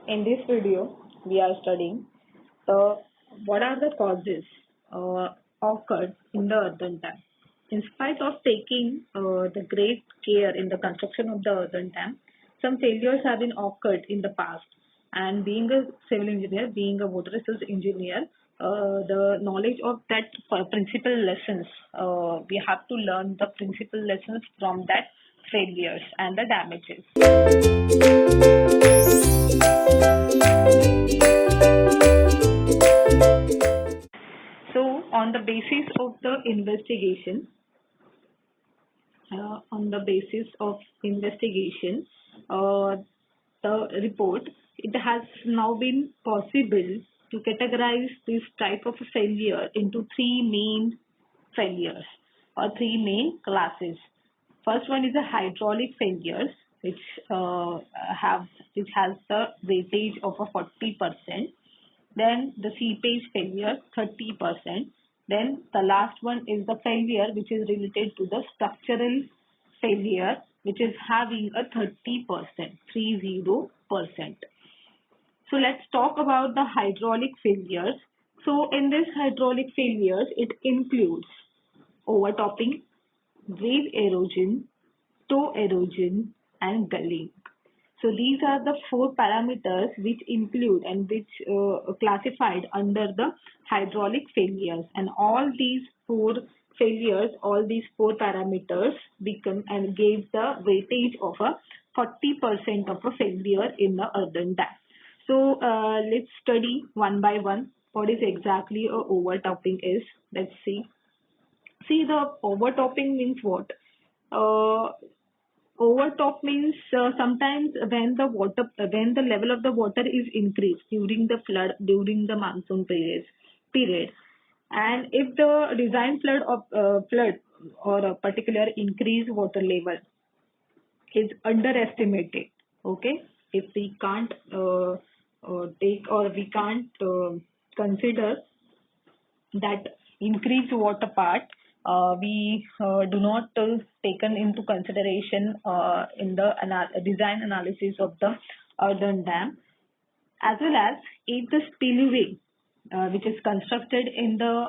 In this video, we are studying the what are the causes occurred in the earthen dam. In spite of taking the great care in the construction of the earthen dam, some failures have been occurred in the past. And being a civil engineer, being a water resource engineer, the knowledge of that principal lessons, we have to learn the principal lessons from that failures and the damages. So, on the basis of the investigation, on the basis of investigation, uh, the report, it has now been possible to categorize this type of failure into three main failures or three main classes. First one is the hydraulic failures, which have which has the weightage of a 40%. Then the seepage failure 30%. Then the last one is the failure which is related to the structural failure, which is having a 30%, 30%. So let's talk about the hydraulic failures. So in this hydraulic failures, it includes overtopping, wave erosion, toe erosion, and gulling. So these are the four parameters which include and which classified under the hydraulic failures, and all these four failures, all these four parameters become and gave the weightage of a 40% of a failure in the earthen dam. So let's study one by one what is exactly a overtopping is. Let's see. See, the overtopping means what? Uh, Overtop means sometimes when the level of the water is increased during the flood, during the monsoon period, and if the design flood or a particular increased water level is underestimated, okay, if we can't take or we can't consider that increased water part, we do not taken into consideration in the design analysis of the earthen dam, as well as if the spillway which is constructed in the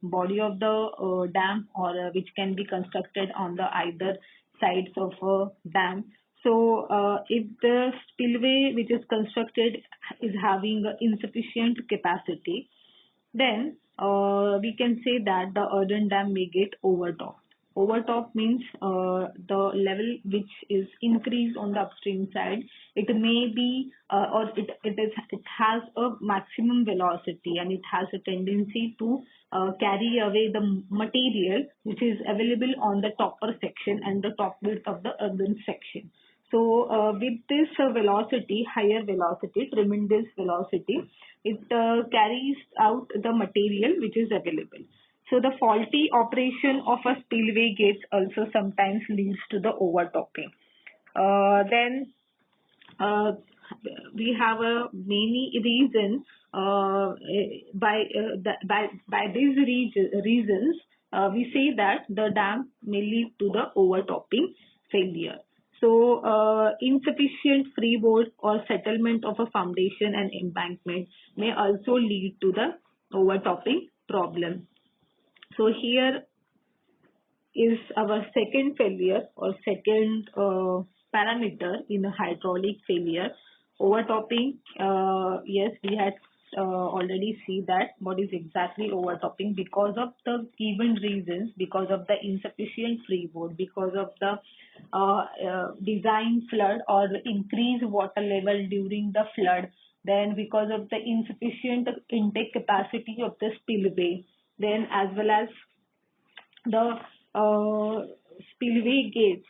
body of the dam, or which can be constructed on the either sides of a dam. So if the spillway which is constructed is having insufficient capacity, then we can say that the earthen dam may get overtopped. Overtop means the level which is increased on the upstream side. It may be or it has a maximum velocity, and it has a tendency to carry away the material which is available on the topper section and the top width of the earthen section. So with this velocity, higher velocity, tremendous velocity, it carries out the material which is available. So the faulty operation of a spillway gate also sometimes leads to the overtopping. Then we have many reasons. By these reasons, we say that the dam may lead to the overtopping failure. So, insufficient freeboard or settlement of a foundation and embankment may also lead to the overtopping problem. So, here is our second failure or second parameter in a hydraulic failure. Overtopping, yes, we had already see that what is exactly overtopping, because of the given reasons, because of the insufficient freeboard, because of the design flood or increased water level during the flood, then because of the insufficient intake capacity of the spillway, then as well as the spillway gates,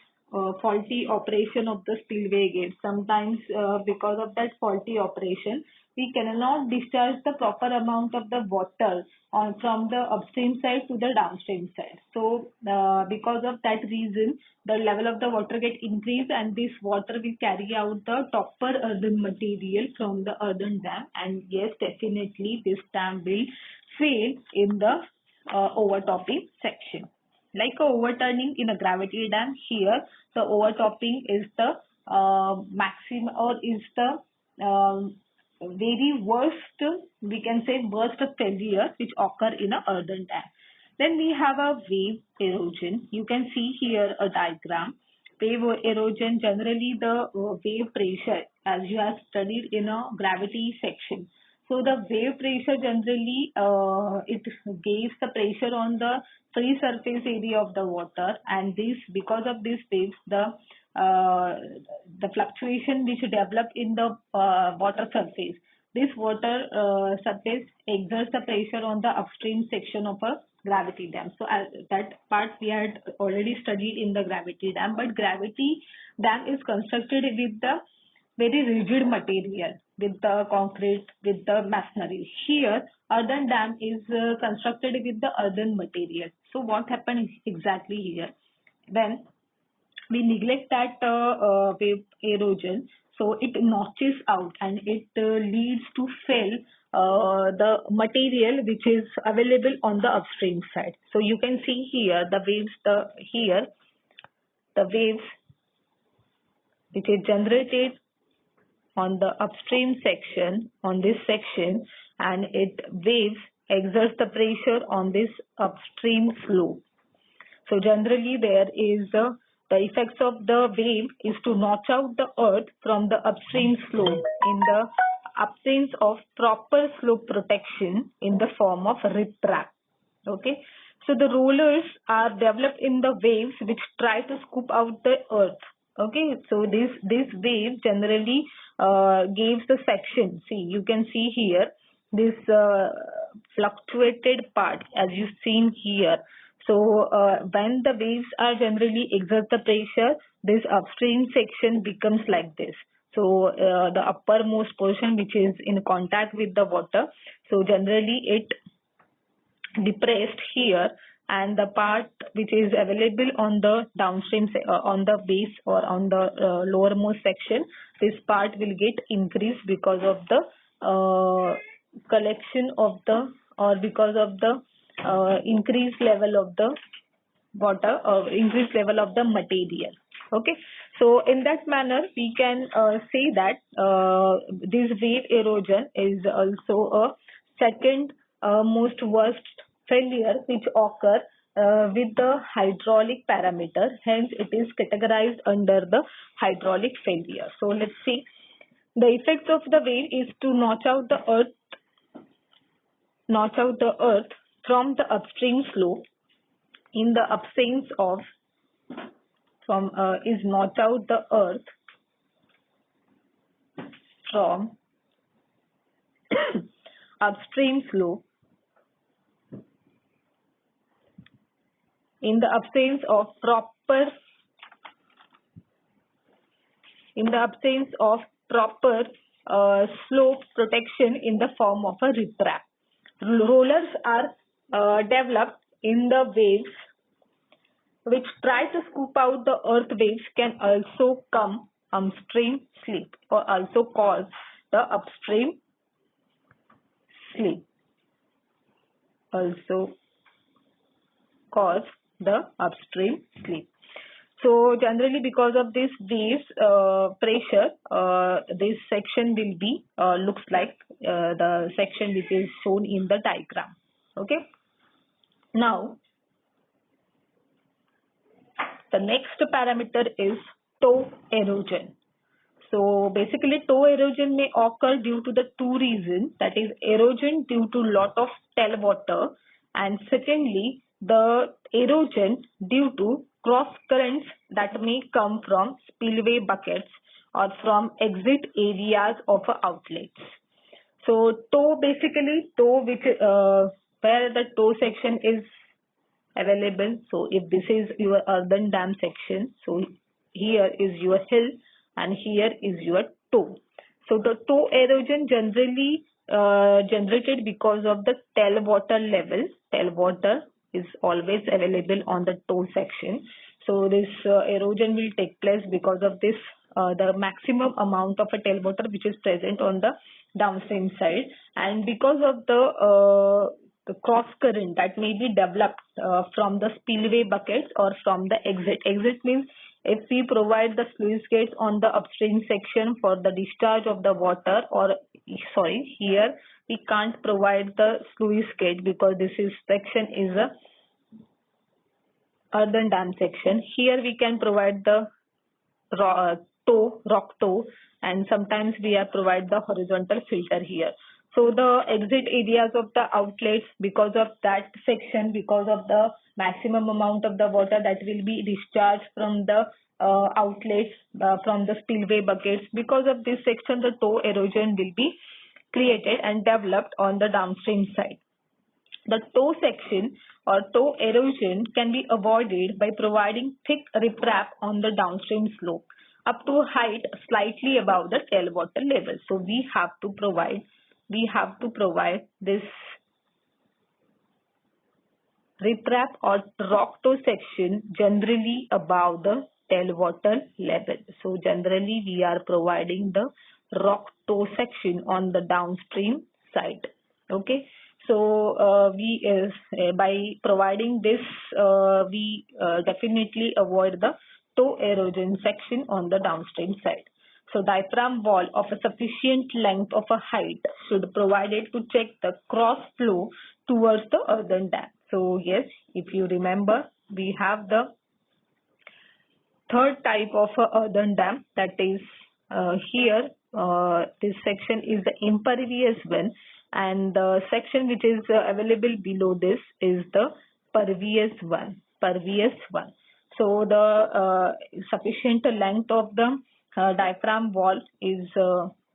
faulty operation of the spillway gates. Sometimes because of that faulty operation, we cannot discharge the proper amount of the water on from the upstream side to the downstream side. So because of that reason, the level of the water get increased, and this water will carry out the topper earthen material from the earthen dam, and yes, definitely this dam will fail in the overtopping section. Like a overturning in a gravity dam, here the overtopping is the maximum, or is the very worst, we can say worst failure which occur in a earthen dam. Then we have a wave erosion. You can see here a diagram. Wave erosion, generally the wave pressure, as you have studied in a gravity section. So the wave pressure generally it gives the pressure on the free surface area of the water, and this because of this waves the fluctuation which develop in the water surface. This water surface exerts the pressure on the upstream section of a gravity dam. So that part we had already studied in the gravity dam, but gravity dam is constructed with the very rigid material, with the concrete, with the masonry. Here, earthen dam is constructed with the earthen material. So what happened exactly here? When we neglect that wave erosion, so it notches out and it leads to fail the material which is available on the upstream side. So you can see here the waves, the waves which is generated on the upstream section, on this section, and it waves exerts the pressure on this upstream flow. So generally there is the effects of the wave is to notch out the earth from the upstream slope in the absence of proper slope protection in the form of riprap. Okay, so the rollers are developed in the waves which try to scoop out the earth. Okay, so this wave generally gives the section. See, you can see here this fluctuated part as you've seen here. So when the waves are generally exert the pressure, this upstream section becomes like this. So the uppermost portion which is in contact with the water, so generally it depressed here, and the part which is available on the downstream on the base or on the lowermost section, this part will get increased because of the collection of the, or because of the increased level of the water or increased level of the material. Okay, so in that manner we can say that this wave erosion is also a second most worst failure which occur with the hydraulic parameter. Hence it is categorized under the hydraulic failure. So let's see. The effects of the wave is to notch out the earth from the upstream slope in the absence of notch out the earth from upstream slope in the absence of proper slope protection in the form of a riprap. Rollers are developed in the waves which try to scoop out the earth. Waves can also come upstream slip or also cause the upstream slip. So generally because of this waves pressure, this section will be looks like the section which is shown in the diagram. Okay. Now the next parameter is toe erosion. So basically toe erosion may occur due to the two reasons, that is erosion due to lot of tailwater, and secondly the erosion due to cross currents that may come from spillway buckets or from exit areas of outlets. So toe, basically toe which where the toe section is available. So if this is your earthen dam section, so here is your hill and here is your toe. So the toe erosion generally generated because of the tailwater level. Tailwater is always available on the toe section. So this erosion will take place because of this the maximum amount of a tailwater which is present on the downstream side, and because of the cross current that may be developed from the spillway buckets or from the exit. Exit means if we provide the sluice gates on the upstream section for the discharge of the water, or sorry, here we can't provide the sluice gate because this is section is a earthen dam section. Here we can provide the rock toe, and sometimes we are provide the horizontal filter here. So the exit areas of the outlets, because of that section, because of the maximum amount of the water that will be discharged from the outlets from the spillway buckets, because of this section the toe erosion will be created and developed on the downstream side. The toe section or toe erosion can be avoided by providing thick riprap on the downstream slope up to a height slightly above the tailwater level. So we have to provide this riprap or rock toe section generally above the tailwater level. So generally we are providing the rock toe section on the downstream side. Okay. So by providing this, we definitely avoid the toe erosion section on the downstream side. So diaphragm wall of a sufficient length of a height should be provided to check the cross flow towards the earthen dam. So yes, if you remember, we have the third type of a earthen dam, that is here. This section is the impervious one, and the section which is available below this is the pervious one. So the sufficient length of the diaphragm wall is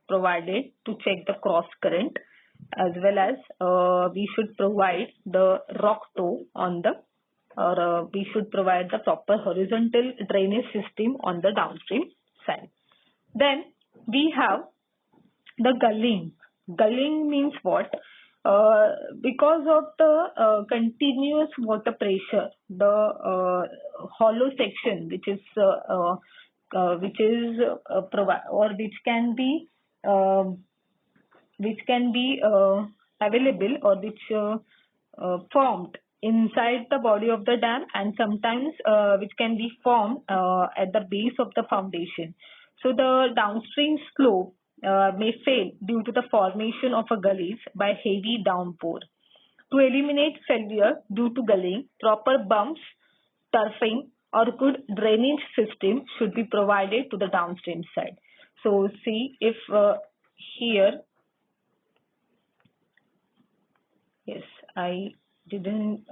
provided to check the cross current, as well as we should provide the rock toe on the, or we should provide the proper horizontal drainage system on the downstream side. Then we have the gulling. Gulling means what? Because of the continuous water pressure, the hollow section which can be available, or which formed inside the body of the dam, and sometimes which can be formed at the base of the foundation. So the downstream slope may fail due to the formation of a gullies by heavy downpour. To eliminate failure due to gulling, proper bumps, turfing, or good drainage system should be provided to the downstream side. So see, if here, yes, I didn't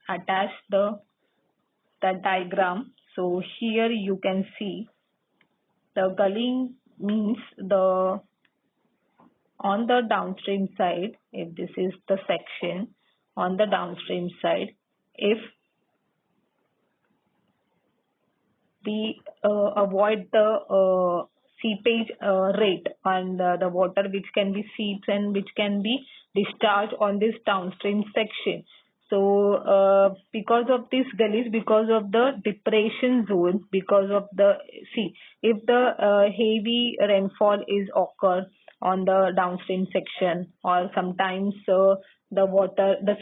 attach that diagram. So here you can see the gulling means on the downstream side, if this is the section on the downstream side, if we avoid the seepage rate and the water which can be seeped and which can be discharged on this downstream section. So because of this gullies, because of the depression zone, because of the, see, if the heavy rainfall is occur on the downstream section, or sometimes the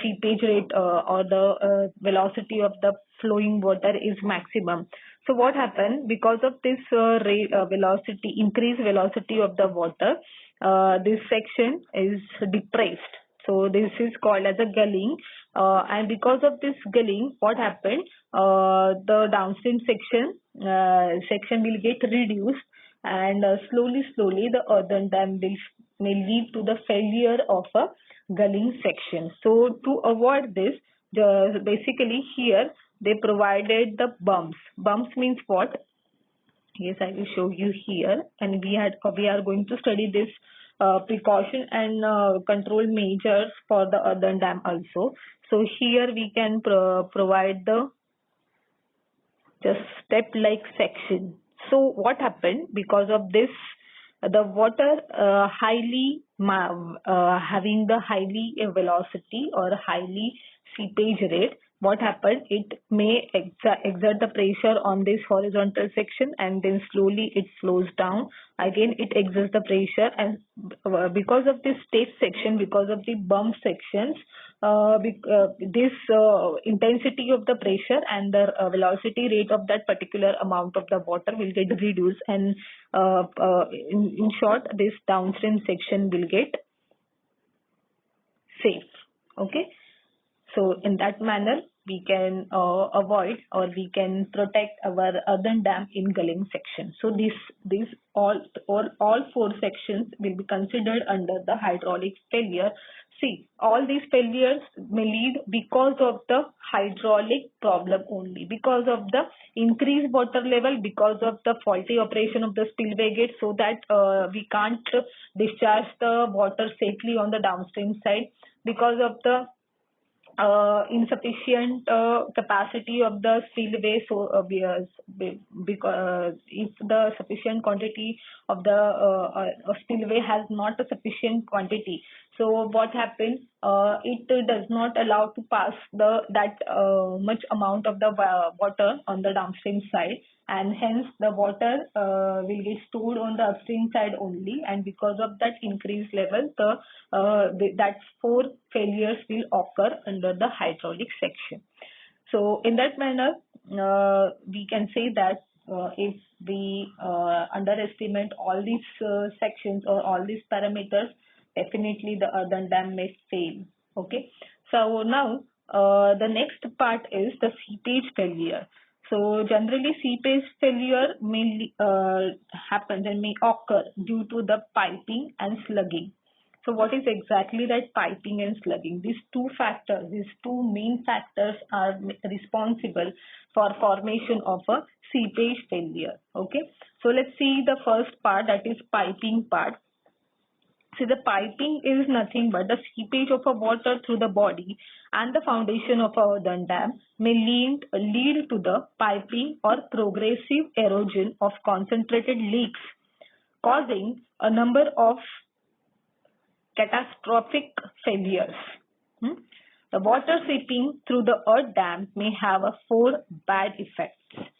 seepage rate or the velocity of the flowing water is maximum. So what happened, because of this increased velocity of the water, this section is depressed. So this is called as a gulling, and because of this gulling, what happened? The downstream section will get reduced, and slowly the earthen dam may lead to the failure of a gulling section. So to avoid this, basically here they provided the bumps. Bumps means what? Yes, I will show you here, and we are going to study this precaution and control measures for the earthen dam also. So here we can provide the just step-like section. So what happened? Because of this, the water having the highly velocity or highly seepage rate, what happened, it may exert the pressure on this horizontal section, and then slowly it flows down. Again, it exerts the pressure, and because of this steep section, because of the bump sections, this intensity of the pressure and the velocity rate of that particular amount of the water will get reduced, and in short, this downstream section will get safe. Okay. So in that manner, we can avoid, or we can protect our earthen dam in gulling section. So these all four sections will be considered under the hydraulic failure. See, all these failures may lead because of the hydraulic problem only, because of the increased water level, because of the faulty operation of the spillway gate, so that we can't discharge the water safely on the downstream side, because of the insufficient capacity of the spillway. So because if the sufficient quantity of the spillway has not a sufficient quantity, so what happens, it does not allow to pass that much amount of the water on the downstream side, and hence the water will get stored on the upstream side only, and because of that increased level, that four failures will occur under the hydraulic section. So in that manner, we can say that if we underestimate all these sections or all these parameters, definitely the earthen dam may fail. Okay. So now the next part is the seepage failure. So generally seepage failure may happen and may occur due to the piping and slugging. So what is exactly that piping and slugging? These two main factors are responsible for formation of a seepage failure. Okay. So let's see the first part, that is piping part. See, the piping is nothing but the seepage of a water through the body and the foundation of a earthen dam may lead to the piping or progressive erosion of concentrated leaks, causing a number of catastrophic failures. The water seeping through the earth dam may have four bad effects.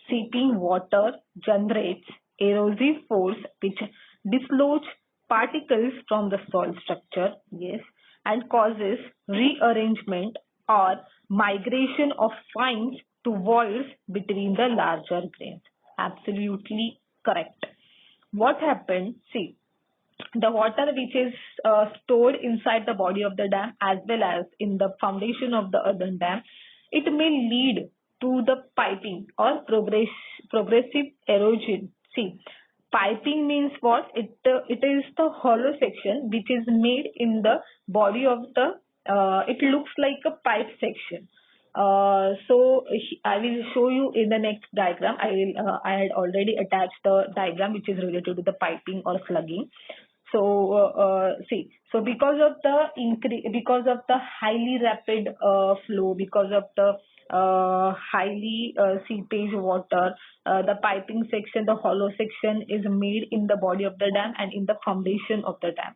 Seeping water generates erosive force which dislodge particles from the soil structure, yes, and causes rearrangement or migration of fines to voids between the larger grains. Absolutely correct. What happened? See, the water which is stored inside the body of the dam as well as in the foundation of the earthen dam, it may lead to the piping or progressive erosion. See, piping means what? It is the hollow section which is made in the body of the, it looks like a pipe section. So I will show you in the next diagram. I had already attached the diagram which is related to the piping or slugging. So see, so because of the highly rapid flow, because of the highly seepage water, the piping section, the hollow section is made in the body of the dam and in the foundation of the dam.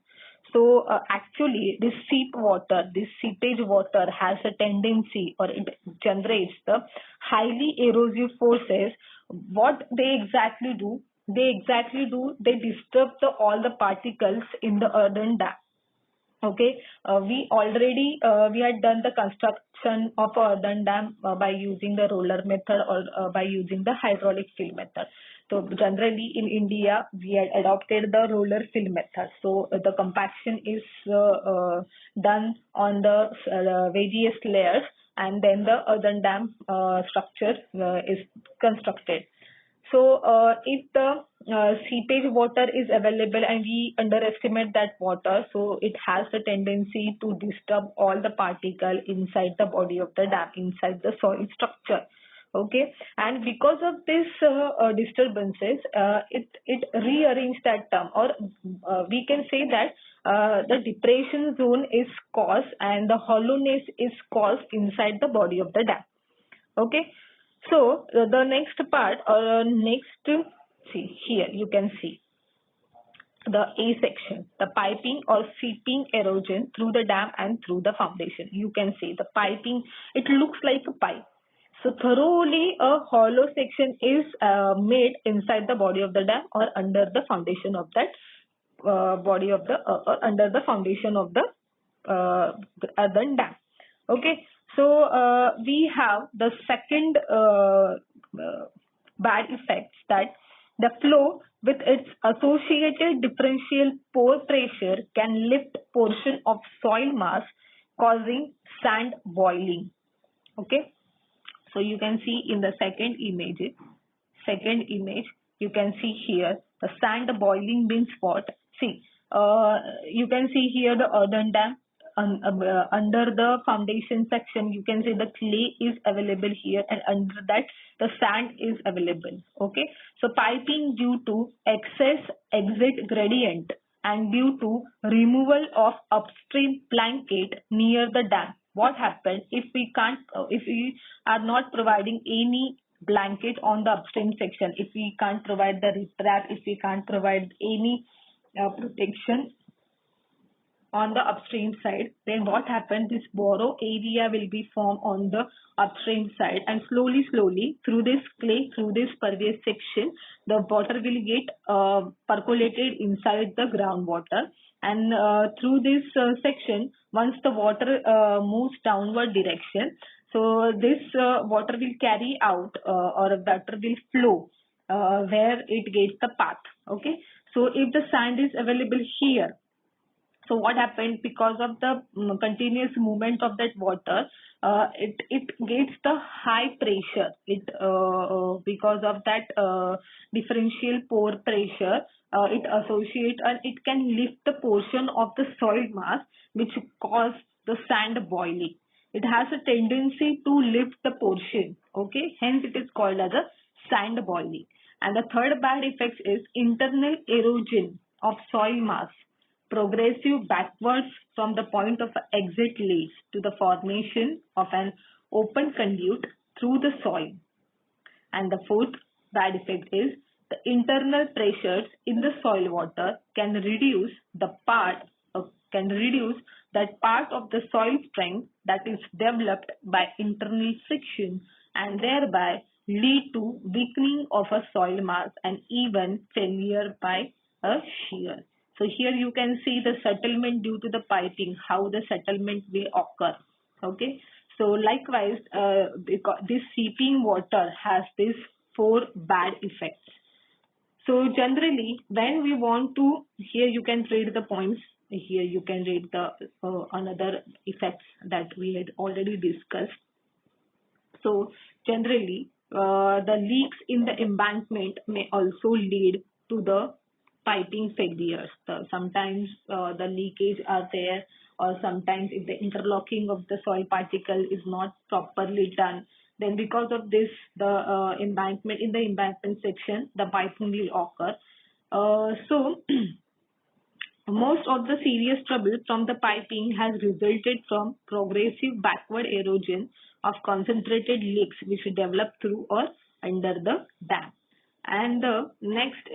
So actually this seepage water has a tendency, or it generates the highly erosive forces. What they exactly do? They disturb all the particles in the earthen dam. Okay, we had done the construction of earthen dam by using the roller method or by using the hydraulic fill method. So generally in India we had adopted the roller fill method. So the compaction is done on the various layers, and then the earthen dam structure is constructed. So if the seepage water is available and we underestimate that water, so it has a tendency to disturb all the particle inside the body of the dam, inside the soil structure. Okay, and because of this disturbances, it rearranges that term, or we can say that the depression zone is caused and the hollowness is caused inside the body of the dam. Okay. So the next part, see here you can see the A section, the piping or seeping erosion through the dam and through the foundation. You can see the piping, it looks like a pipe. So thoroughly a hollow section is made inside the body of the dam or under the foundation of that body of the or under the foundation of the earthen dam. Okay, so we have the second bad effects, that the flow with its associated differential pore pressure can lift portion of soil mass, causing sand boiling. Okay, so you can see in the second image, you can see here the sand boiling means what? See, you can see here the earthen dam. Under the foundation section, you can see the clay is available here, and under that the sand is available. Okay, so piping due to excess exit gradient and due to removal of upstream blanket near the dam. What happens if we can't, if we are not providing any blanket on the upstream section, if we can't provide the riprap, if we can't provide any protection on the upstream side, then what happens, this borrow area will be formed on the upstream side, and slowly through this clay, through this pervious section, the water will get percolated inside the groundwater, and through this section, once the water moves downward direction, so this water will carry out or water will flow where it gets the path. Okay, so if the sand is available here, so what happened, because of the continuous movement of that water, it gets the high pressure. It because of that differential pore pressure, it associate and it can lift the portion of the soil mass which cause the sand boiling. It has a tendency to lift the portion. Okay, hence it is called as a sand boiling. And the third bad effect is internal erosion of soil mass. Progressive backwards from the point of exit leads to the formation of an open conduit through the soil. And the fourth bad effect is the internal pressures in the soil water can reduce that part of the soil strength that is developed by internal friction, and thereby lead to weakening of a soil mass and even failure by a shear. So here you can see the settlement due to the piping, how the settlement will occur. Okay, so likewise, because this seeping water has these four bad effects. So generally, when we want to, here you can read the points. Here you can read the another effects that we had already discussed. So generally, the leaks in the embankment may also lead to the piping failures. Sometimes the leakage are there, or sometimes if the interlocking of the soil particle is not properly done, then because of this, the embankment section, the piping will occur. So most of the serious trouble from the piping has resulted from progressive backward erosion of concentrated leaks which develop through or under the dam. And the next,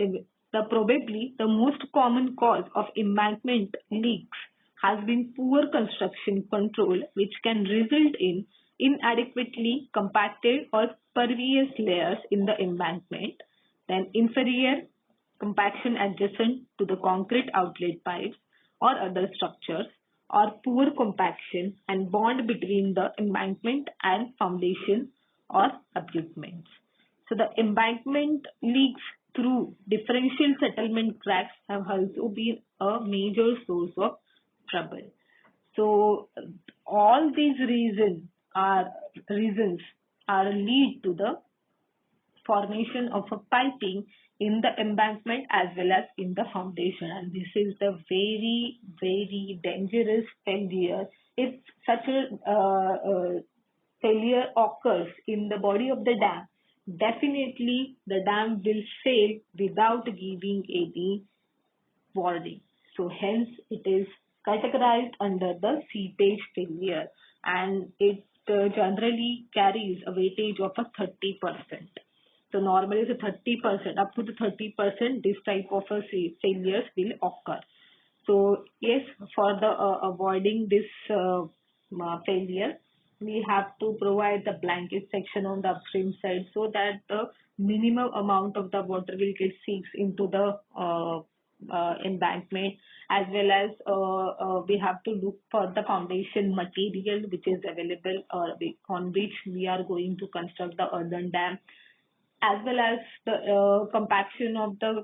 probably the most common cause of embankment leaks has been poor construction control, which can result in inadequately compacted or pervious layers in the embankment, then inferior compaction adjacent to the concrete outlet pipes or other structures, or poor compaction and bond between the embankment and foundation or abutments. So the embankment leaks through differential settlement cracks have also been a major source of trouble. So all these reasons are lead to the formation of a piping in the embankment as well as in the foundation, and this is the very, very dangerous failure. If such a failure occurs in the body of the dam, definitely the dam will fail without giving any warning. So hence it is categorized under the seepage failure, and it generally carries a weightage of a 30%. So normally it's a 30%, up to the 30%, this type of failures will occur. So yes, for the avoiding this failure, we have to provide the blanket section on the upstream side so that the minimum amount of the water will get seeps into the embankment, as well as we have to look for the foundation material which is available on which we are going to construct the earthen dam, as well as the compaction of the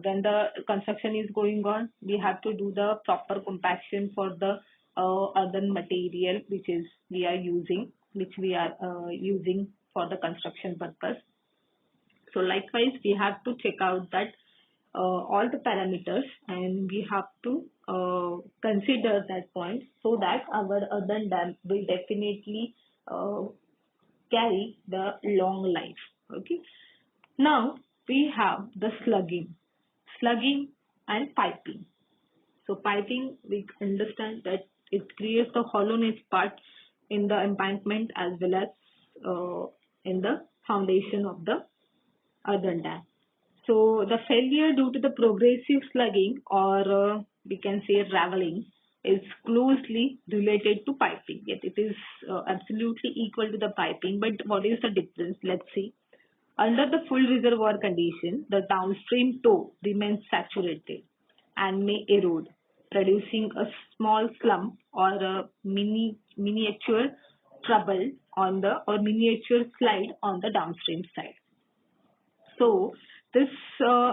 when the construction is going on, we have to do the proper compaction for the other material which is we are using, which we are using for the construction purpose. So likewise, we have to check out that all the parameters, and we have to consider that point so that our earthen dam will definitely carry the long life. Okay. Now we have the slugging and piping. So piping, we understand that it creates the hollowness part in the embankment as well as in the foundation of the earthen dam. So the failure due to the progressive slugging, or we can say raveling, is closely related to piping. Yet it is absolutely equal to the piping. But what is the difference? Let's see. Under the full reservoir condition, the downstream toe remains saturated and may erode, producing a small slump or a miniature trouble on the or miniature slide on the downstream side. So this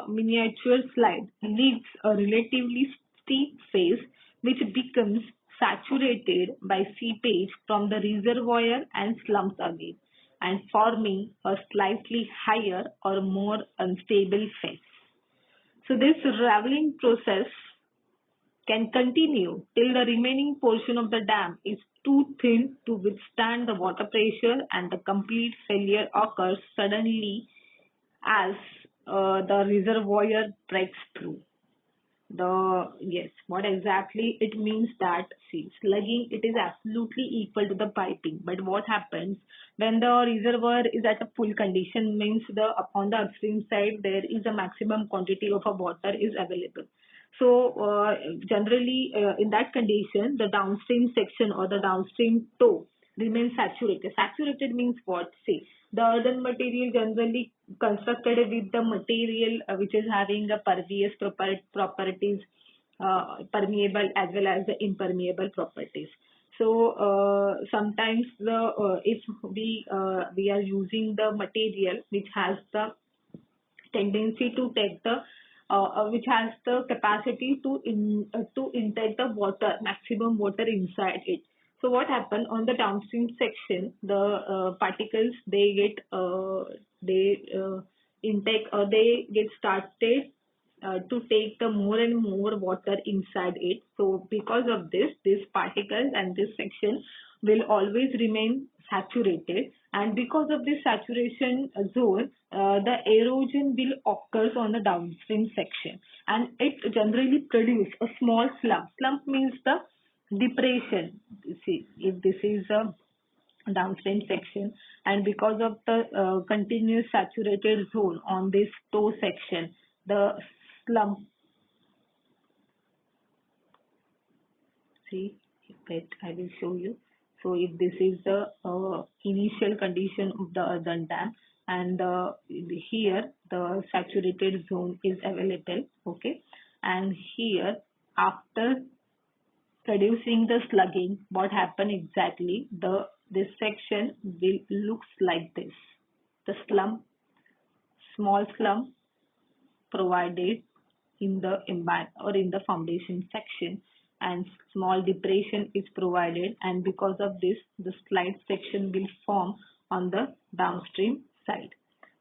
miniature slide leaves a relatively steep phase which becomes saturated by seepage from the reservoir and slumps again, and forming a slightly higher or more unstable phase. So this raveling process can continue till the remaining portion of the dam is too thin to withstand the water pressure, and the complete failure occurs suddenly as the reservoir breaks through. Yes, what exactly it means that, see, slugging, it is absolutely equal to the piping, but what happens when the reservoir is at a full condition, means the on the upstream side there is a maximum quantity of a water is available. So generally in that condition, the downstream section or the downstream toe remains saturated. Saturated means what? See, the earthen material generally constructed with the material which is having the pervious properties, permeable as well as the impermeable properties. So sometimes the if we are using the material which has the tendency to take the which has the capacity to intake the water, maximum water inside it. So what happened on the downstream section, the particles they get intake, or they get started to take the more and more water inside it. So because of this, these particles and this section will always remain saturated, and because of this saturation zone, the erosion will occur on the downstream section, and it generally produce a small slump. Slump means the depression. See, if this is a downstream section, and because of the continuous saturated zone on this toe section, the slump, see, wait, I will show you. So if this is the initial condition of the earthen dam, and here the saturated zone is available, okay, and here after producing the slugging, what happened exactly, this section will looks like this. The slump, small slump provided in the embankment or in the foundation section, and small depression is provided, and because of this the slide section will form on the downstream side.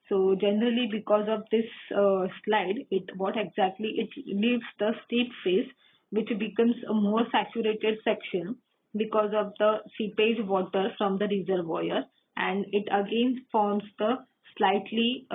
So generally because of this slide, what exactly it leaves the steep phase which becomes a more saturated section because of the seepage water from the reservoir, and it again forms the slightly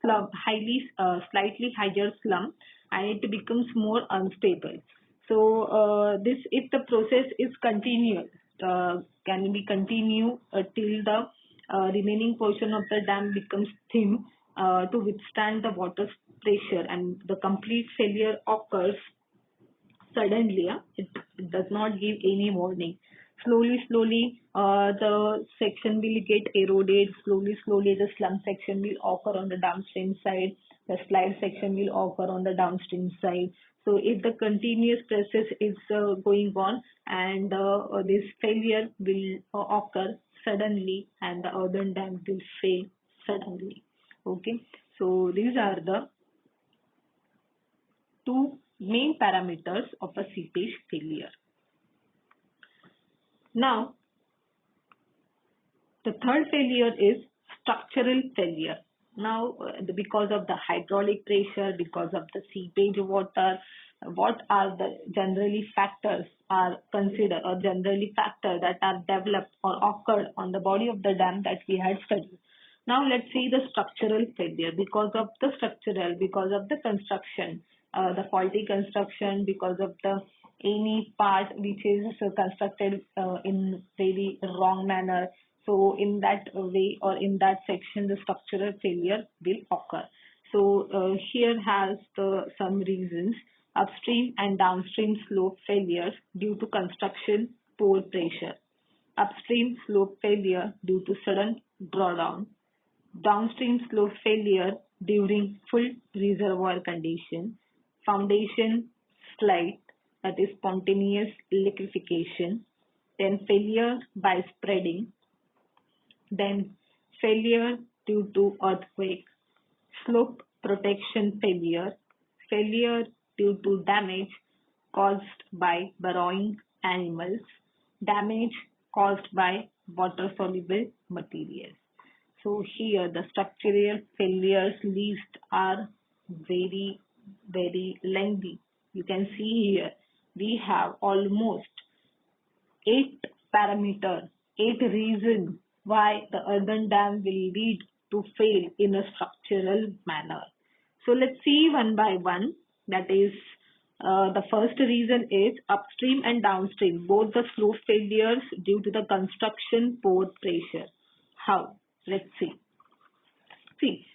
slightly higher slump, and it becomes more unstable. So this, if the process is continuous, can be continue till the remaining portion of the dam becomes thin to withstand the water pressure, and the complete failure occurs suddenly. It does not give any warning. Slowly, the section will get eroded. Slowly, the slump section will occur on the downstream side. The slide section will occur on the downstream side. So if the continuous process is going on, and this failure will occur suddenly, and the urban dam will fail suddenly. Okay, so these are the two main parameters of a seepage failure. Now, the third failure is structural failure. Now, because of the hydraulic pressure, because of the seepage water, what are the generally factors are considered, or generally factors that are developed or occurred on the body of the dam that we had studied. Now let's see the structural failure. Because of the structural, because of the construction, the faulty construction, because of the any part which is constructed in very wrong manner. So in that way, or in that section, the structural failure will occur. So here has some reasons: upstream and downstream slope failures due to construction pore pressure, upstream slope failure due to sudden drawdown, downstream slope failure during full reservoir condition, foundation slide, that is spontaneous liquefaction, then failure by spreading, then failure due to earthquake, slope protection failure, failure due to damage caused by burrowing animals, damage caused by water-soluble materials. So here the structural failures list are very, very lengthy. You can see here we have almost 8 parameters, 8 reasons why the urban dam will lead to fail in a structural manner. So let's see one by one. That is, the first reason is upstream and downstream, both the slope failures due to the construction pore pressure. How? Let's see. See,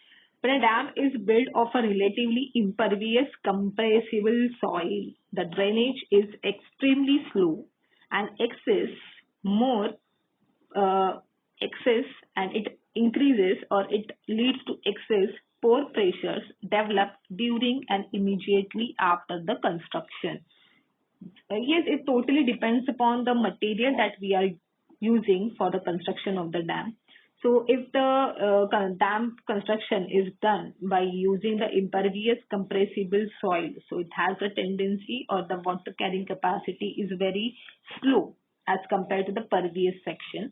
when a dam is built of a relatively impervious compressible soil, the drainage is extremely slow and excess, and it increases, or it leads to excess pore pressures developed during and immediately after the construction. Yes, it totally depends upon the material that we are using for the construction of the dam. So if the dam construction is done by using the impervious compressible soil, so it has a tendency, or the water carrying capacity is very slow as compared to the pervious section.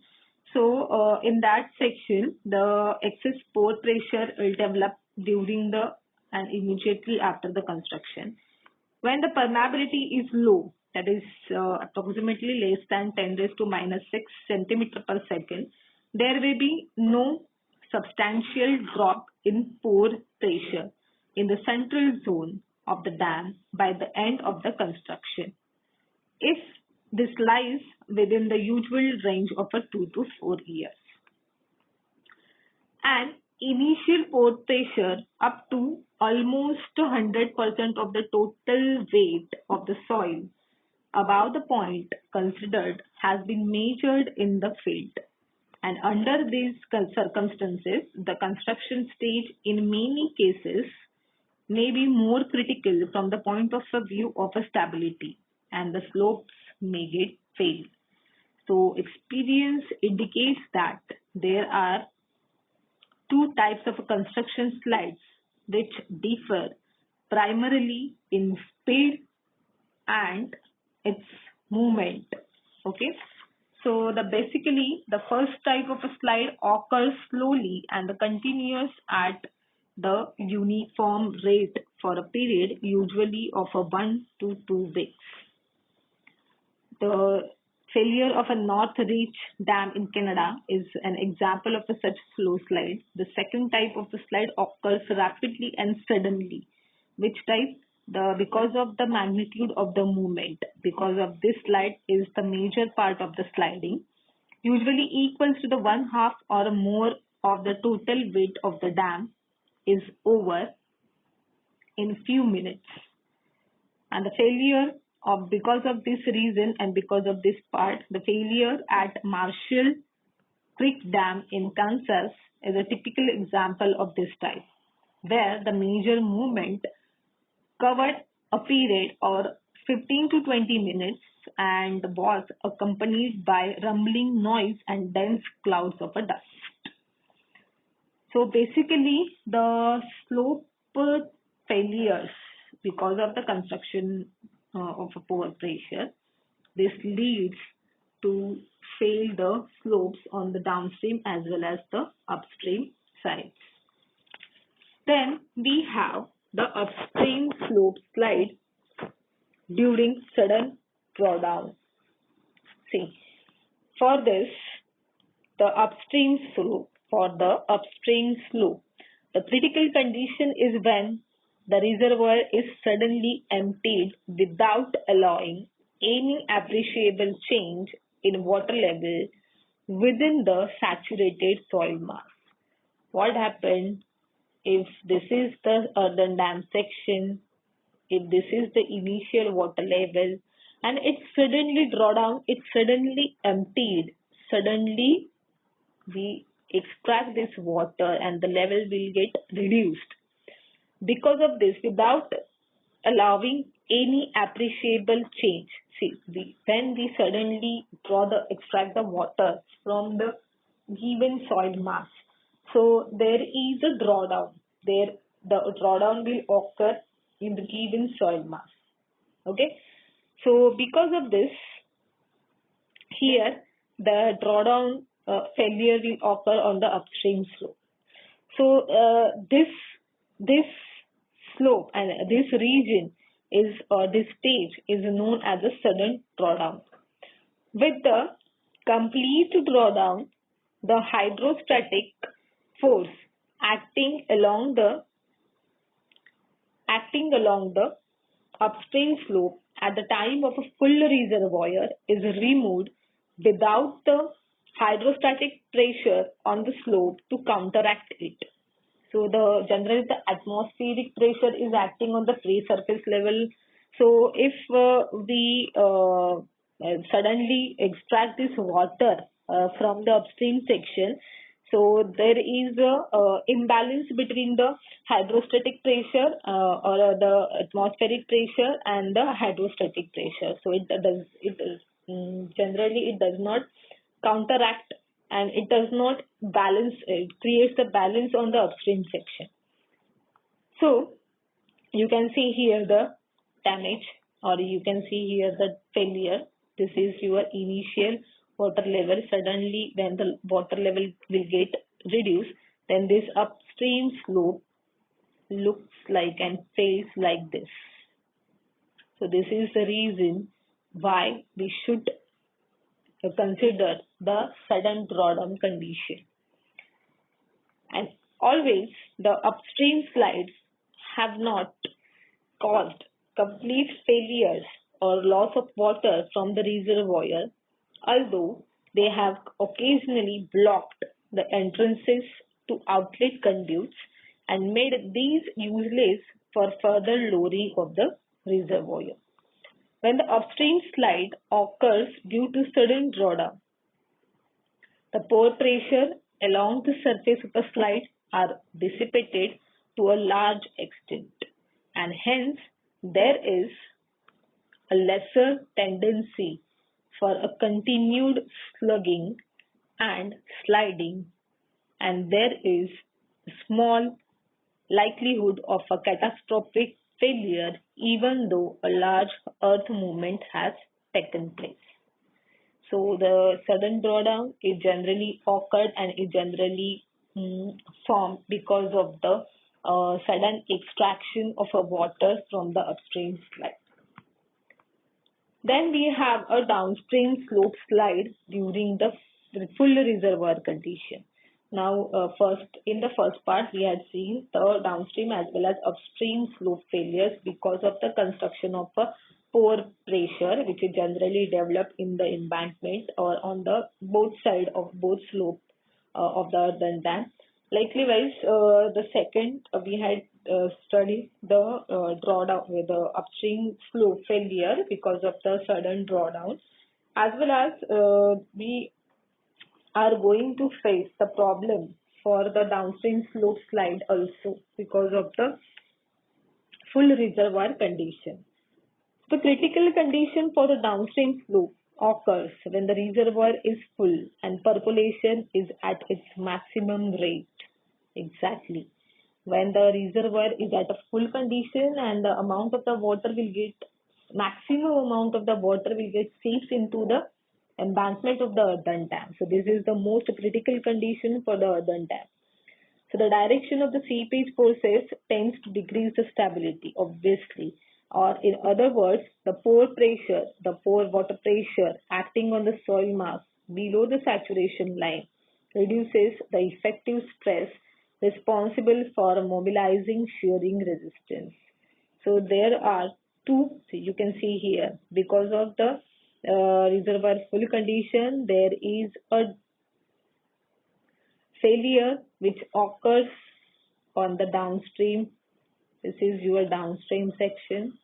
So in that section, the excess pore pressure will develop during the and immediately after the construction. When the permeability is low, that is approximately less than 10 raised to minus 6 centimeter per second, there will be no substantial drop in pore pressure in the central zone of the dam by the end of the construction, if this lies within the usual range of 2 to 4 years. And initial pore pressure up to almost 100% of the total weight of the soil above the point considered has been measured in the field. And under these circumstances, the construction stage in many cases may be more critical from the point of view of stability, and the slopes may get failed. So experience indicates that there are 2 types of construction slides which differ primarily in speed and its movement. Okay. So basically the first type of a slide occurs slowly and continues at the uniform rate for a period usually of 1 to 2 weeks. The failure of a North Reach Dam in Canada is an example of a such slow slide. The second type of the slide occurs rapidly and suddenly. Which type? Because of the magnitude of the movement. Because of this slide is the major part of the sliding. usually equals to the 1/2 or more of the total weight of the dam, is over in few minutes. And the failure of, because of this reason and because of this part, the failure at Marshall Creek Dam in Kansas is a typical example of this type, where the major movement covered a period of 15 to 20 minutes and was accompanied by rumbling noise and dense clouds of a dust. So basically, the slope failures because of the construction of a poor pressure, this leads to fail the slopes on the downstream as well as the upstream sides. Then we have the upstream slope slide during sudden drawdown. See, for this, the upstream slope, the critical condition is when the reservoir is suddenly emptied without allowing any appreciable change in water level within the saturated soil mass. What happened if this is the earthen dam section, if this is the initial water level and it suddenly draw down, it suddenly emptied, suddenly we extract this water and the level will get reduced. Because of this, without allowing any appreciable change, see, when we suddenly extract the water from the given soil mass, so there is a drawdown. The drawdown will occur in the given soil mass. Okay, so because of this, here the drawdown failure will occur on the upstream slope. So this slope and this region is, or this stage is known as a sudden drawdown. With the complete drawdown, the hydrostatic force acting along the upstream slope at the time of a full reservoir is removed without the hydrostatic pressure on the slope to counteract it. So generally the atmospheric pressure is acting on the free surface level. So if we suddenly extract this water from the upstream section, so there is a imbalance between the hydrostatic pressure or the atmospheric pressure and the hydrostatic pressure. So generally it does not counteract and it does not balance, it creates the balance on the upstream section. So you can see here the damage, or you can see here the failure. This is your initial water level. Suddenly when the water level will get reduced, then this upstream slope looks like and feels like this. So this is the reason why we should consider the sudden drawdown condition. And always the upstream slides have not caused complete failures or loss of water from the reservoir, although they have occasionally blocked the entrances to outlet conduits and made these useless for further lowering of the reservoir. When the upstream slide occurs due to sudden drawdown, the pore pressure along the surface of the slide are dissipated to a large extent, and hence there is a lesser tendency for a continued slugging and sliding, and there is a small likelihood of a catastrophic failure even though a large earth movement has taken place. So the sudden drawdown is generally occurred and is generally formed because of the sudden extraction of a water from the upstream slide. Then we have a downstream slope slide during the full reservoir condition. Now, in the first part, we had seen the downstream as well as upstream slope failures because of the construction of a poor pressure. pressure which is generally developed in the embankment or on the both side of both slope of the earthen dam. Likewise, the second we had studied the drawdown with the upstream slope failure because of the sudden drawdown, as well as we are going to face the problem for the downstream slope slide also because of the full reservoir condition. The critical condition for the downstream slope occurs when the reservoir is full and percolation is at its maximum rate. Exactly. When the reservoir is at a full condition and the amount of the water will get, maximum amount of the water will get seeped into the embankment of the earthen dam. So this is the most critical condition for the earthen dam. So the direction of the seepage process tends to decrease the stability, obviously. Or in other words, the pore pressure, the pore water pressure acting on the soil mass below the saturation line reduces the effective stress responsible for mobilizing shearing resistance. So there are two, you can see here, because of the reservoir full condition, there is a failure which occurs on the downstream. This is your downstream section.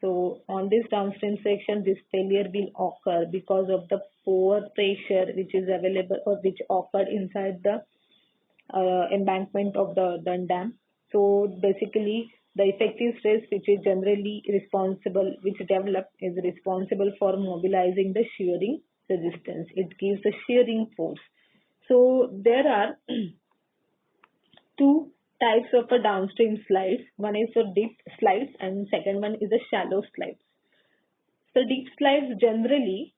So on this downstream section, this failure will occur because of the pore pressure which is available or which occurred inside the embankment of the earthen dam. So basically, the effective stress which is generally responsible, which develop is responsible for mobilizing the shearing resistance. It gives the shearing force. So there are two types of a downstream slides. One is a deep slides and second one is a shallow slides. So deep slides generally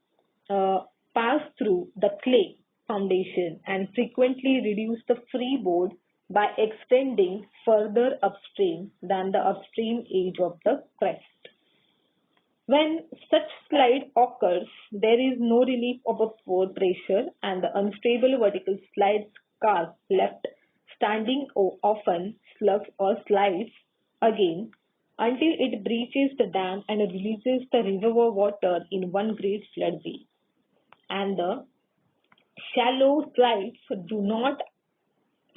pass through the clay foundation and frequently reduce the freeboard by extending further upstream than the upstream edge of the crest. When such slide occurs, there is no relief of a pore pressure and the unstable vertical slide scarf left standing often slugs or slides again until it breaches the dam and releases the reservoir water in one great flood wave. And the shallow slides do not,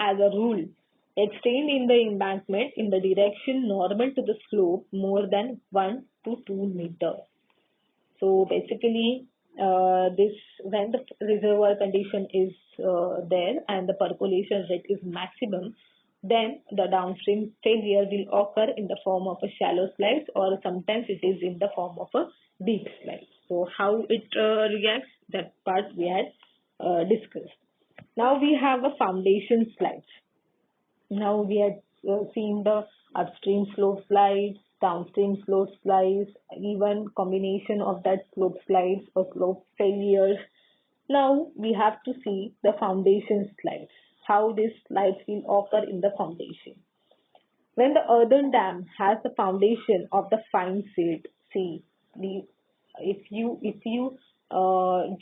as a rule, extend in the embankment in the direction normal to the slope more than 1 to 2 meters. So basically, this when the reservoir condition is there and the percolation rate is maximum, then the downstream failure will occur in the form of a shallow slide or sometimes it is in the form of a deep slide. So how it reacts, that part we had discussed. Now we have a foundation slides. Now we had seen the upstream slope slides, downstream slope slides, even combination of that slope slides or slope failures. Now we have to see the foundation slides, how these slides will occur in the foundation. When the earthen dam has the foundation of the fine silt, see, if you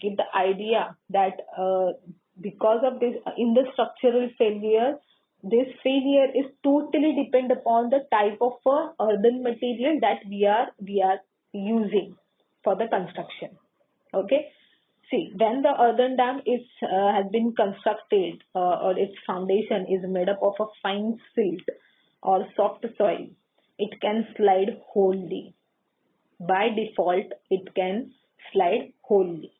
give the idea that because of this in the structural failure, this failure is totally depend upon the type of earthen material that we are using for the construction. Okay. See, when the earthen dam is has been constructed or its foundation is made up of a fine silt or soft soil, it can slide wholly. By default, it can slide wholly.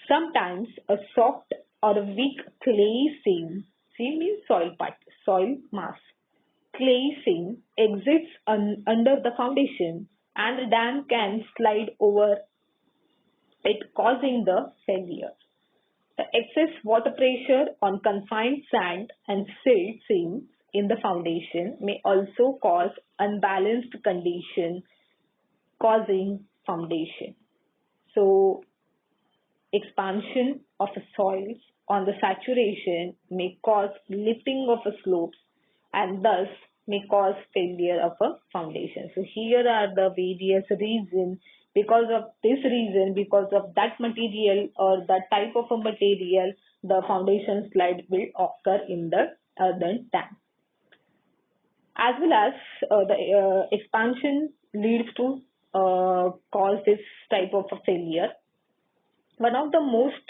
Sometimes a soft or a weak clay seam means soil mass. Clay seam exits under the foundation and the dam can slide over it, causing the failure. The excess water pressure on confined sand and silt seams in the foundation may also cause unbalanced condition, causing foundation. So, expansion of the soils on the saturation may cause lifting of the slopes and thus may cause failure of a foundation. So here are the various reasons. Because of this reason, because of that material or that type of a material, the foundation slide will occur in the earthen dam. As well as the expansion leads to cause this type of a failure. One of the most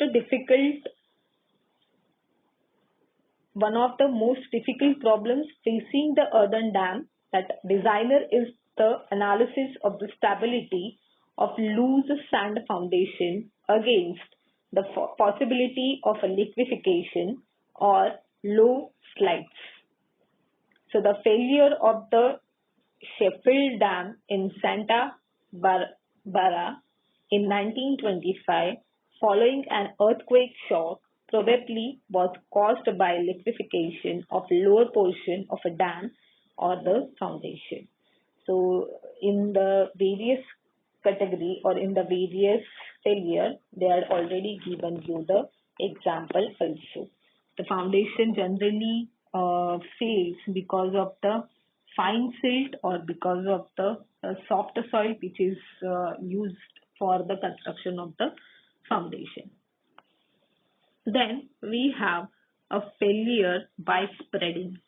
difficult problems facing the earthen dam that designer is the analysis of the stability of loose sand foundation against the possibility of a liquefaction or low slides. So the failure of the Sheffield Dam in Santa Barbara in 1925 following an earthquake shock probably was caused by liquefaction of lower portion of a dam or the foundation. So in the various category or in the various failure, they are already given you the example also. The foundation generally fails because of the fine silt or because of the soft soil which is used for the construction of the foundation. Then we have a failure by spreading.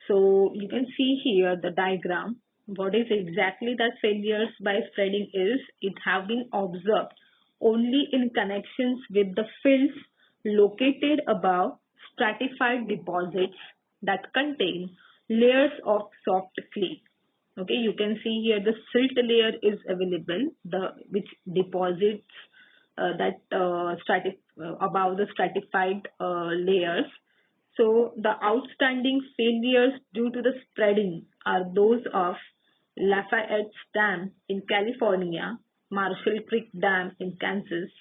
So you can see here the diagram. What is exactly that failures by spreading is, it have been observed only in connections with the fields located above stratified deposits that contain layers of soft clay. Okay, you can see here the silt layer is available, which deposits above the stratified layers. So the outstanding failures due to the spreading are those of Lafayette Dam in California, Marshall Creek Dam in Kansas,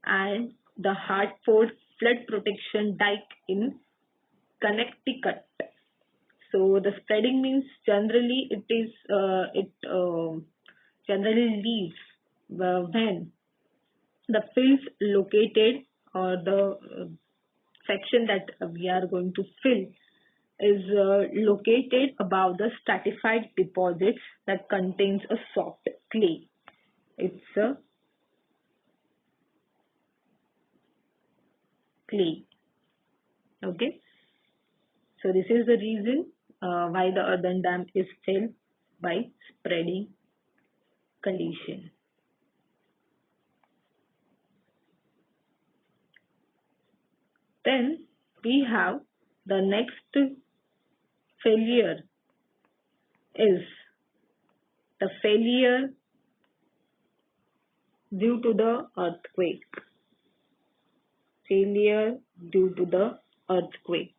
and the Hartford Flood Protection Dike in Connecticut. So the spreading means generally it generally leaves when the fields located or the section that we are going to fill is located above the stratified deposits that contains a soft clay. It's a clay. Okay. So this is the reason why the earthen dam is filled by spreading condition. Then we have the next failure is the failure due to the earthquake. Failure due to the earthquake.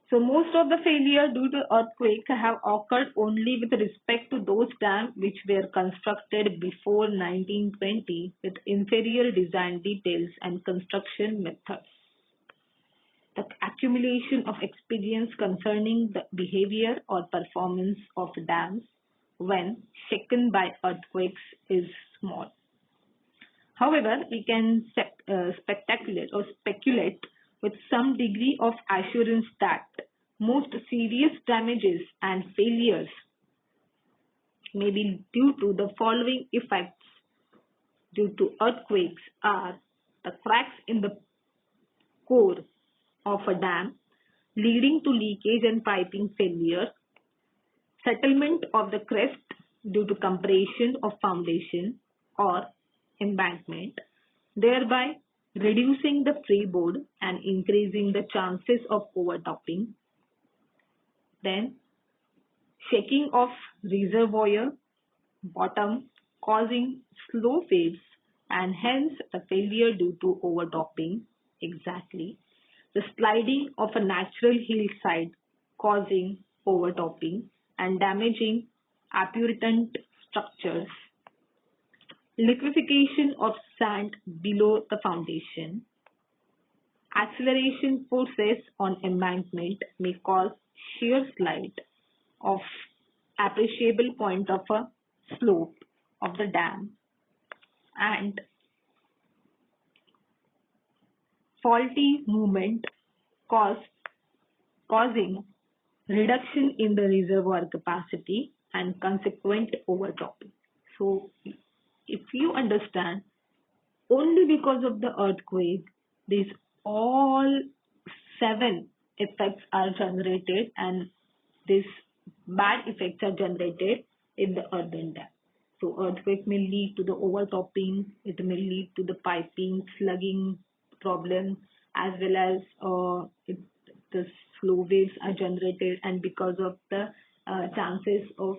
So most of the failure due to earthquake have occurred only with respect to those dams which were constructed before 1920 with inferior design details and construction methods. The accumulation of experience concerning the behavior or performance of dams when shaken by earthquakes is small. However, we can speculate with some degree of assurance that most serious damages and failures may be due to the following effects due to earthquakes are the cracks in the core of a dam leading to leakage and piping failure, settlement of the crest due to compression of foundation or embankment, thereby reducing the freeboard and increasing the chances of overtopping. Then shaking of reservoir bottom causing slow fades and hence the failure due to overtopping. Exactly. The sliding of a natural hillside causing overtopping and damaging appurtenant structures. Liquefaction of sand below the foundation. Acceleration forces on embankment may cause shear slide of appreciable point of a slope of the dam, and faulty movement causing reduction in the reservoir capacity and consequent overtopping. So if you understand, only because of the earthquake, these all 7 effects are generated and these bad effects are generated in the earthen dam. So earthquake may lead to the overtopping, it may lead to the piping, slugging problem, as well as the slow waves are generated, and because of the chances of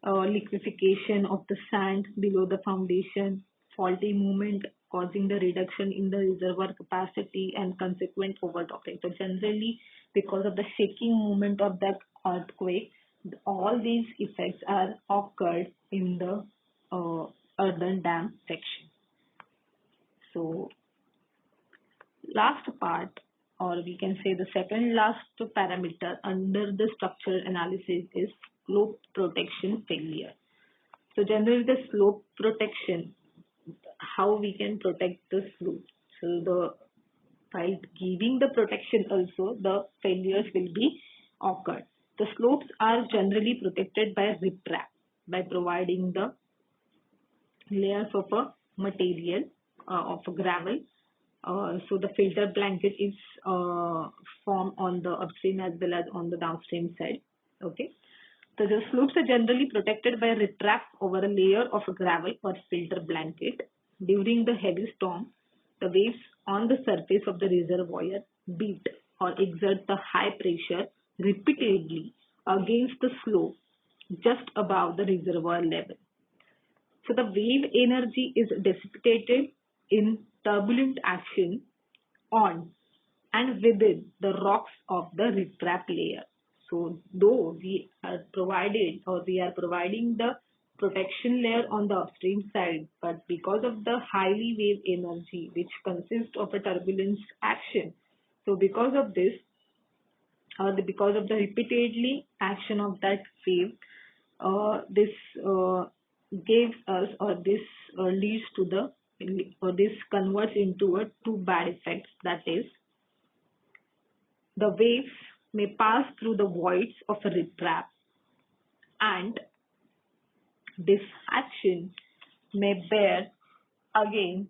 liquefaction of the sand below the foundation, faulty movement causing the reduction in the reservoir capacity and consequent overtopping. So generally, because of the shaking movement of that earthquake, all these effects are occurred in the earthen dam section. So last part, or we can say the second last parameter under the structural analysis is slope protection failure. So generally the slope protection, how we can protect the slope. So while giving the protection also, the failures will be occurred. The slopes are generally protected by riprap, by providing the layers of a material of a gravel. So the filter blanket is formed on the upstream as well as on the downstream side. Okay. So the slopes are generally protected by riprap over a layer of gravel or filter blanket. During the heavy storm, the waves on the surface of the reservoir beat or exert the high pressure repeatedly against the slope just above the reservoir level. So the wave energy is dissipated in turbulent action on and within the rocks of the riprap layer. So though we are providing the protection layer on the upstream side, but because of the highly wave energy which consists of a turbulence action, so because of this, because of the repeatedly action of that wave, this gives us, or this leads to the, or this converts into a two bad effects. That is, the waves may pass through the voids of a riprap, and this action may bear again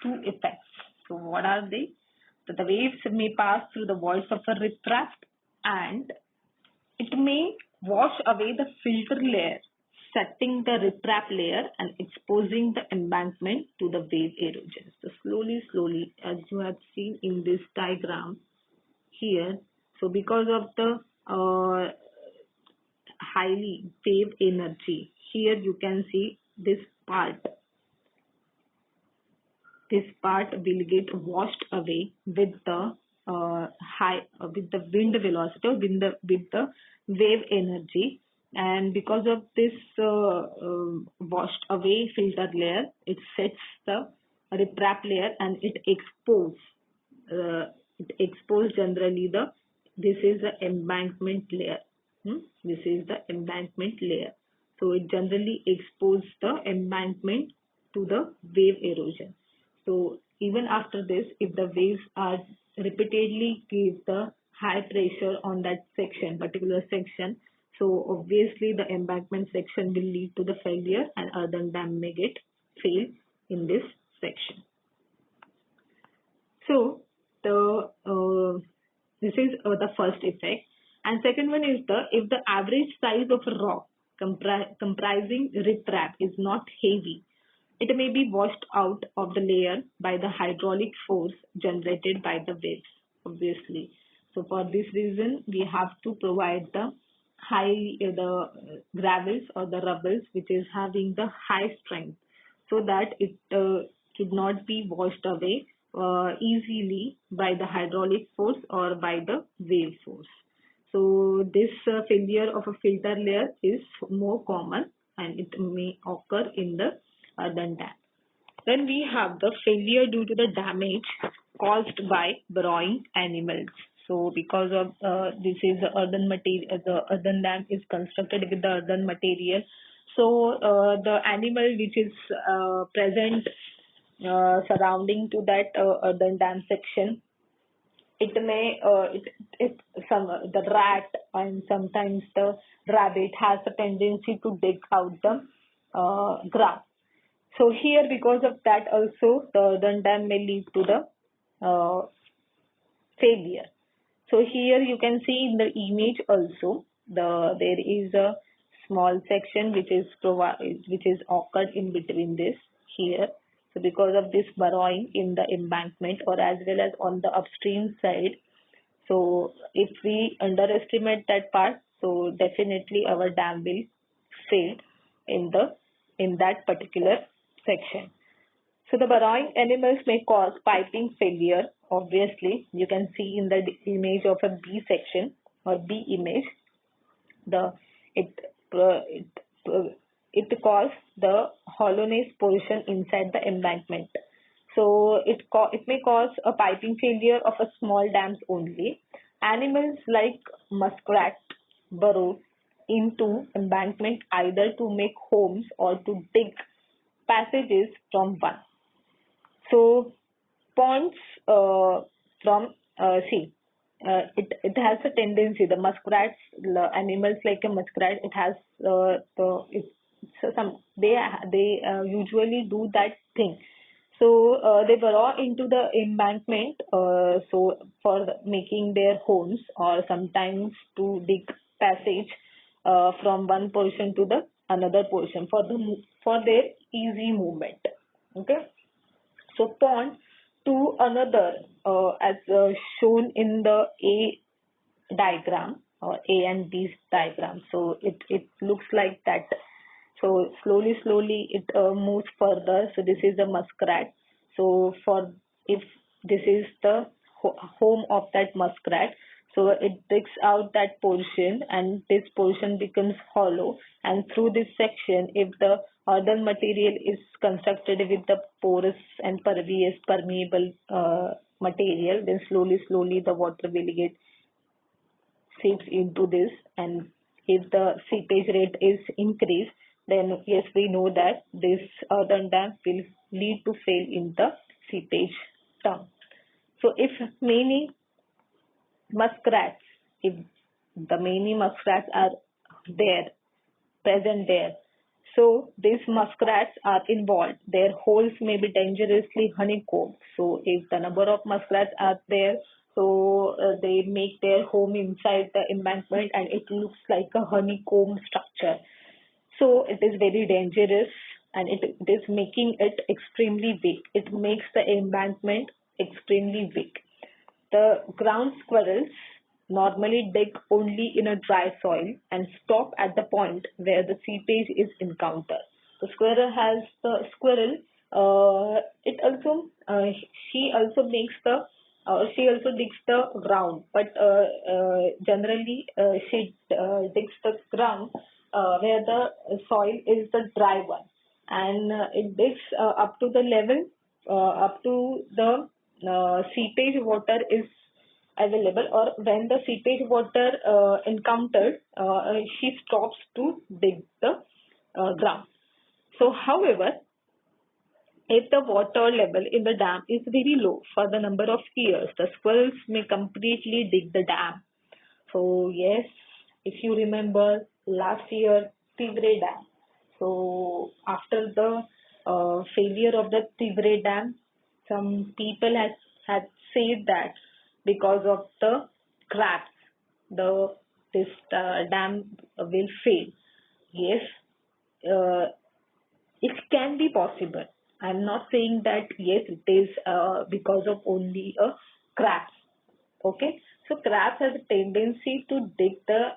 two effects. So what are they? That the waves may pass through the voids of a riprap, and it may wash away the filter layer, setting the riprap layer and exposing the embankment to the wave erosion. So slowly, as you have seen in this diagram here, so because of the highly wave energy, here you can see this part will get washed away with the with the wind velocity, or with the wave energy, and because of this washed away filter layer, it sets the riprap layer and it exposes generally this is the embankment layer. This is the embankment layer. So it generally exposes the embankment to the wave erosion. So even after this, if the waves are repeatedly give the high pressure on that particular section, so obviously the embankment section will lead to the failure, and earthen dam may get fail in this section. So this is the first effect, and second one is if the average size of a rock comprising riprap is not heavy, it may be washed out of the layer by the hydraulic force generated by the waves, obviously. So for this reason, we have to provide the gravels or the rubbles which is having the high strength, so that it should not be washed away easily by the hydraulic force or by the wave force. So this failure of a filter layer is more common, and it may occur in the earthen dam. Then we have the failure due to the damage caused by burrowing animals. So because of this is the earthen material, the earthen dam is constructed with the earthen material. So the animal which is present surrounding to that earthen dam section, it may the rat and sometimes the rabbit has a tendency to dig out the grass. So here, because of that also, the earthen dam may lead to the failure. So here you can see in the image also, there is a small section which is occurred in between this here. So because of this burrowing in the embankment or as well as on the upstream side, so if we underestimate that part, so definitely our dam will fail in that particular section. So the burrowing animals may cause piping failure. Obviously, you can see in the image of a B section or B image, the it it it causes the hollowness portion inside the embankment. So it may cause a piping failure of a small dams only. Animals like muskrat burrow into embankment either to make homes or to dig passages from one. So ponds from see it has a tendency, the muskrats, the animals like a muskrat, it has so some they usually do that thing. So they burrow into the embankment, so for making their homes or sometimes to dig passage from one portion to the another portion for for their easy movement. Okay. So pond to another, as shown in the A diagram or A and B diagram. So it looks like that. So slowly it moves further. So this is the muskrat. So for if this is the home of that muskrat, so it digs out that portion and this portion becomes hollow, and through this section, if the other material is constructed with the porous and permeable material, then slowly the water will get seeps into this, and if the seepage rate is increased, then yes, we know that this earthen dam will lead to fail in the seepage term. So if many muskrats, if the many muskrats are there, present there, so these muskrats are involved. Their holes may be dangerously honeycombed. So if the number of muskrats are there, so they make their home inside the embankment and it looks like a honeycomb structure. So it is very dangerous and it is making it extremely weak. It makes the embankment extremely weak. The ground squirrels normally dig only in a dry soil and stop at the point where the seepage is encountered. The squirrel. It also she also makes the she also digs the ground, but generally she digs the ground where the soil is the dry one, and it digs up to the level up to the seepage water is available, or when the seepage water encountered, she stops to dig the ground. So, however, if the water level in the dam is very low for the number of years, the squirrels may completely dig the dam. So, yes, if you remember last year, Tivre Dam. So, after the failure of the Tivre Dam, some people had said that because of the cracks, this dam will fail. Yes, uh, it can be possible. I'm not saying that yes, it is because of only a cracks. Okay, so crabs has a tendency to dig the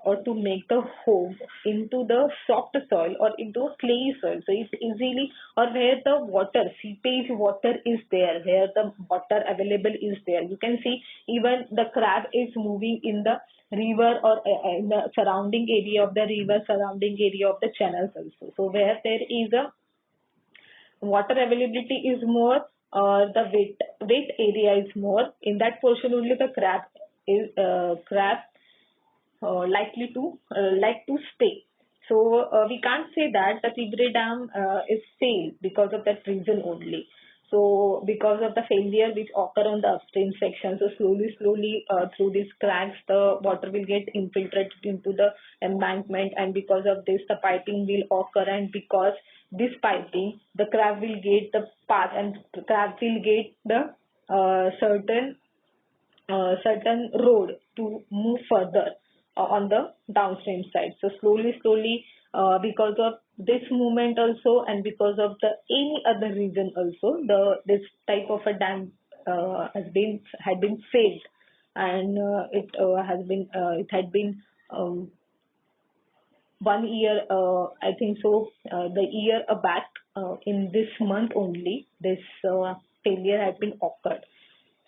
or to make the home into the soft soil or into a clay soil. So it's easily, or where the water, seepage water is there, where the water available is there. You can see even the crab is moving in the river or in the surrounding area of the river, surrounding area of the channels also. So where there is a water availability is more, the wet area is more, in that portion only the crab likely to like to stay. So we can't say that the Tigre Dam is failed because of that reason only. So because of the failure which occur on the upstream section, so slowly through these cracks, the water will get infiltrated into the embankment, and because of this, the piping will occur, and because this piping, the crab will get the path, and the crab will get the certain road to move further. on the downstream side. So slowly, because of this movement also, and because of the any other reason also, this type of a dam had been failed, and it had been 1 year, I think so, the year back, in this month only, this failure had been occurred.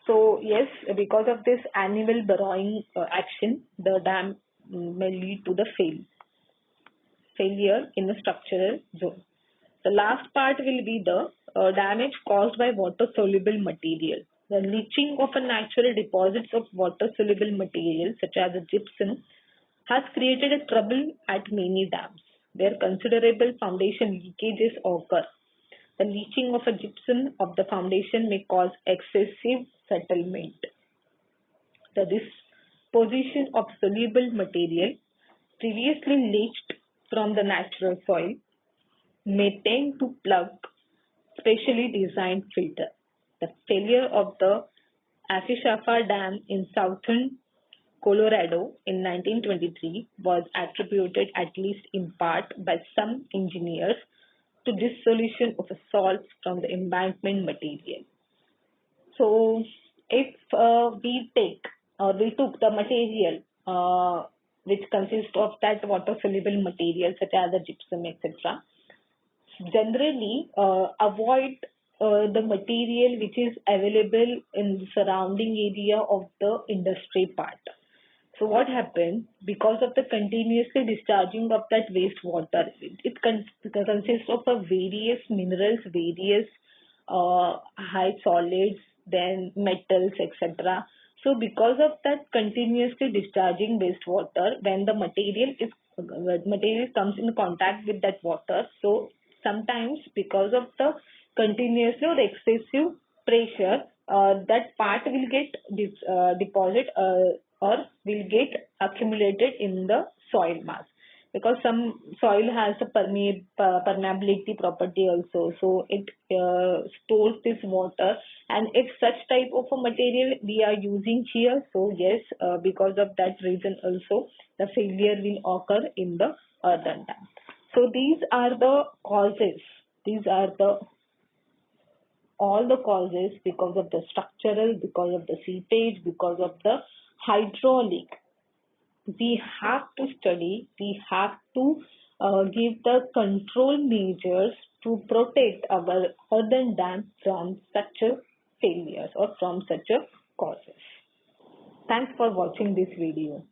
So yes, because of this annual borrowing action, the dam may lead to the failure in the structural zone. The last part will be the damage caused by water-soluble material. The leaching of a natural deposits of water-soluble material such as a gypsum has created a trouble at many dams where considerable foundation leakages occur. The leaching of a gypsum of the foundation may cause excessive settlement. The disposition of soluble material previously leached from the natural soil may tend to plug specially designed filter. The failure of the Afishafa Dam in southern Colorado in 1923 was attributed, at least in part, by some engineers to dissolution of a salt from the embankment material. So, if we took the material which consists of that water soluble material such as the gypsum, etc., generally avoid the material which is available in the surrounding area of the industry part. So what happens, because of the continuously discharging of that wastewater, it consists of a various minerals, various high solids, then metals, etc. So because of that continuously discharging wastewater, when the material comes in contact with that water, so sometimes because of the continuously or excessive pressure, that part will get deposit or will get accumulated in the soil mass, because some soil has a permeability property also, so it stores this water. And if such type of a material we are using here, so yes, because of that reason also the failure will occur in the earthen dam. So these are the causes. These are all the causes, because of the structural, because of the seepage, because of the hydraulic. We have to study, we have to give the control measures to protect our earthen dam from such a failures or from such a causes. Thanks for watching this video.